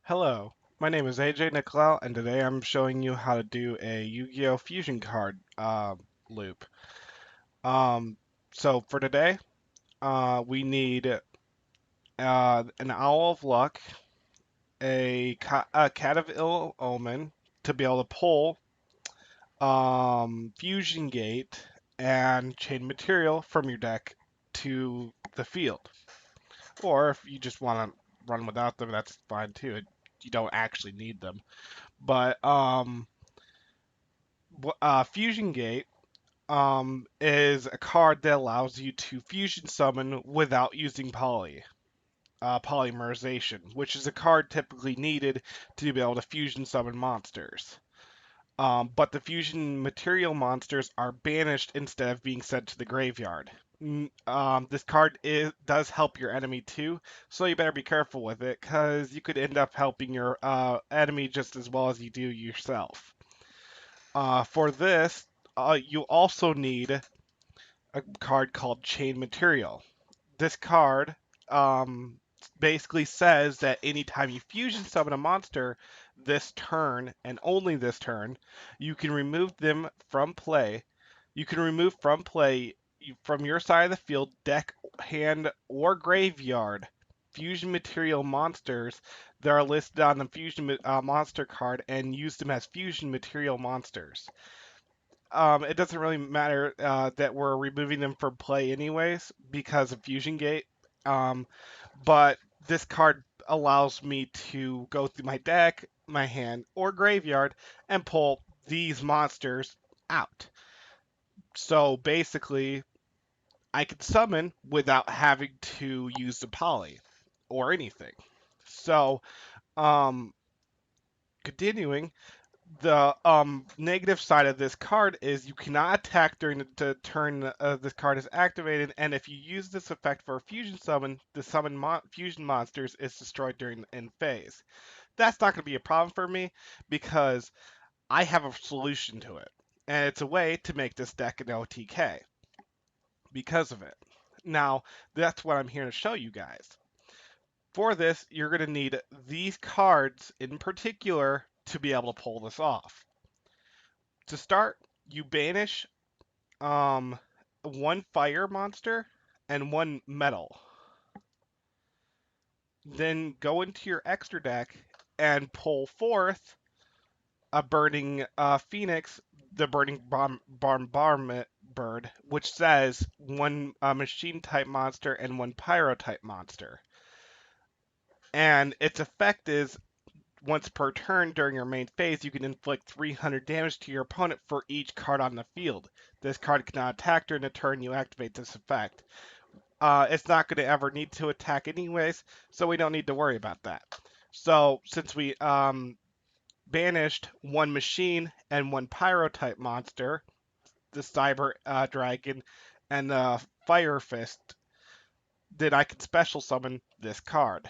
Hello, my name is AJ Nicolau, and today I'm showing you how to do a Yu-Gi-Oh! Fusion card loop. Um, so for today, we need an Owl of Luck, a Cat of Ill Omen to be able to pull Fusion Gate and Chain Material from your deck to the field. Or if you just want to run without them, that's fine too. You don't actually need them. But Fusion Gate is a card that allows you to fusion summon without using polymerization, which is a card typically needed to be able to fusion summon monsters. But the fusion material monsters are banished instead of being sent to the graveyard. This card does help your enemy too, so you better be careful with it, because you could end up helping your enemy just as well as you do yourself. For this, you also need a card called Chain Material. This card um, basically says that anytime you fusion summon a monster this turn, and only this turn, you can remove them from play. You can remove from play from your side of the field, deck, hand, or graveyard fusion material monsters that are listed on the fusion monster card and use them as fusion material monsters. It doesn't really matter that we're removing them from play anyways because of Fusion Gate. Um, but this card allows me to go through my deck, my hand, or graveyard and pull these monsters out. So basically, I can summon without having to use the poly or anything. So, um, continuing, the negative side of this card is you cannot attack during the turn this card is activated, and if you use this effect for a fusion summon, the fusion monsters is destroyed during the end phase. That's not going to be a problem for me because I have a solution to it, and it's a way to make this deck an OTK because of it. Now, that's what I'm here to show you guys. For this, you're going to need these cards in particular to be able to pull this off. To start, you banish um, one fire monster and one metal. Then go into your extra deck and pull forth a burning phoenix, the burning bombardment bird, which says one machine type monster and one pyro type monster. And its effect is once per turn during your main phase, you can inflict 300 damage to your opponent for each card on the field. This card cannot attack during the turn you activate this effect. It's not going to ever need to attack anyways, so we don't need to worry about that. So since we banished one machine and one pyro type monster, the cyber dragon and the fire fist, then I can special summon this card.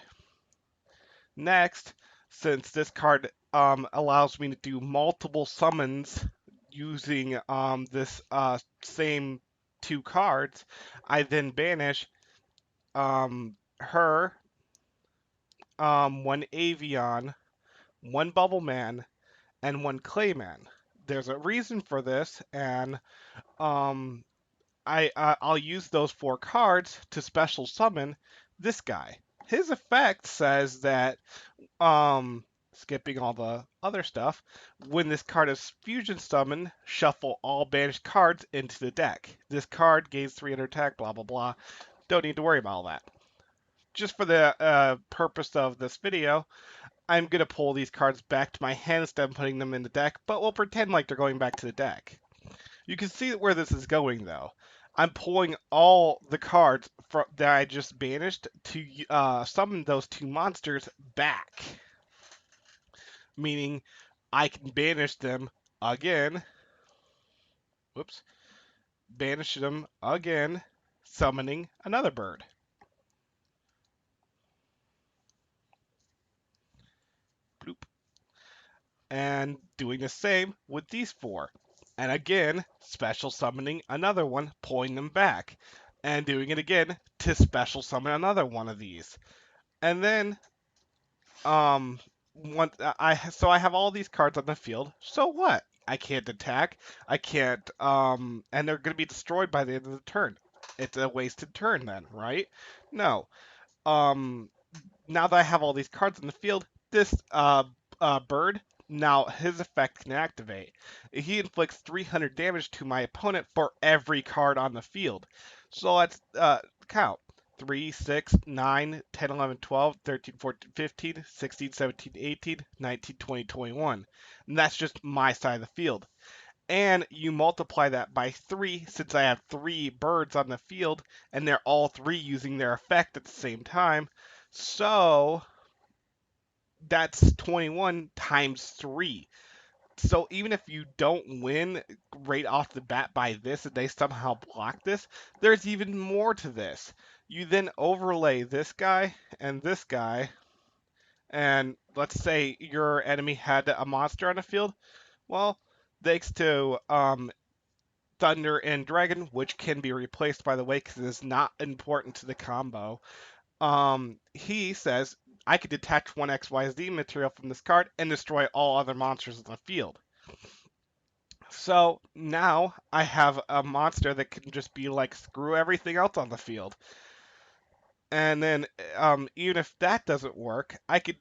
Next, since this card allows me to do multiple summons using this same two cards, I then banish her, one Avion, one Bubble Man, and one Clayman. There's a reason for this, and um, I'll use those four cards to special summon this guy. His effect says that skipping all the other stuff, when this card is fusion summoned, shuffle all banished cards into the deck. This card gains 300 attack, blah blah blah. Don't need to worry about all that. Just for the purpose of this video, I'm going to pull these cards back to my hand instead of putting them in the deck, but we'll pretend like they're going back to the deck. You can see where this is going, though. I'm pulling all the cards that I just banished to summon those two monsters back. Meaning I can banish them again. Whoops. Banish them again, summoning another bird. Bloop. And doing the same with these four. And again, special summoning another one, pulling them back. And doing it again to special summon another one of these. And then, so I have all these cards on the field. So what? I can't attack. I can't and they're going to be destroyed by the end of the turn. It's a wasted turn then, right? No. Um Now that I have all these cards in the field, this bird, now his effect can activate. He inflicts 300 damage to my opponent for every card on the field. So let's count. 3, 6, 9, 10, 11, 12, 13, 14, 15, 16, 17, 18, 19, 20, 21. And that's just my side of the field. And you multiply that by 3 since I have 3 birds on the field and they're all 3 using their effect at the same time. So that's 21 times 3. So even if you don't win right off the bat by this and they somehow block this, there's even more to this. You then overlay this guy, and let's say your enemy had a monster on the field. Well, thanks to Thunder and Dragon, which can be replaced by the way because it's not important to the combo. He says I could detach one XYZ material from this card and destroy all other monsters in the field. So now I have a monster that can just be like screw everything else on the field. And then even if that doesn't work, I could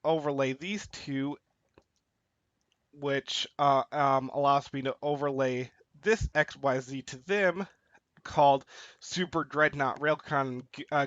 overlay these two, which allows me to overlay this XYZ to them, called Super Dreadnought Railcon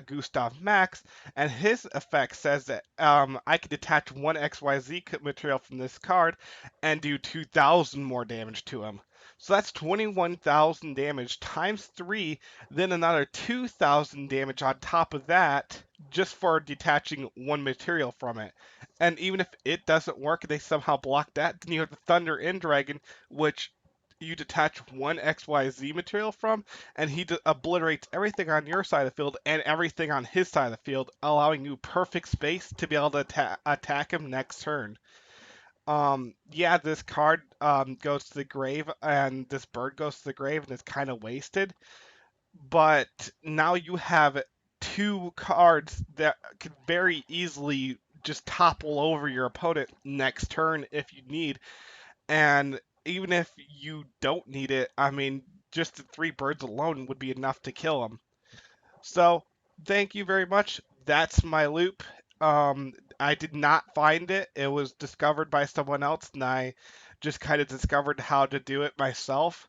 Gustav Max, and his effect says that I can detach one XYZ material from this card and do 2,000 more damage to him. So that's 21,000 damage times 3, then another 2,000 damage on top of that just for detaching one material from it. And even if it doesn't work, they somehow block that, then you have the Thunder and Dragon, which you detach one XYZ material from, and he obliterates everything on your side of the field and everything on his side of the field, allowing you perfect space to be able to attack him next turn. Yeah, this card goes to the grave, and this bird goes to the grave, and it's kind of wasted. But now you have two cards that could very easily just topple over your opponent next turn if you need. And even if you don't need it, I mean, just the three birds alone would be enough to kill him. So, thank you very much. That's my loop. I did not find it. It was discovered by someone else, and I just kind of discovered how to do it myself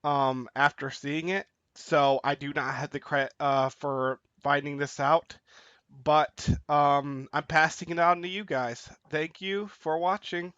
after seeing it. So, I do not have the credit for finding this out, but I'm passing it on to you guys. Thank you for watching.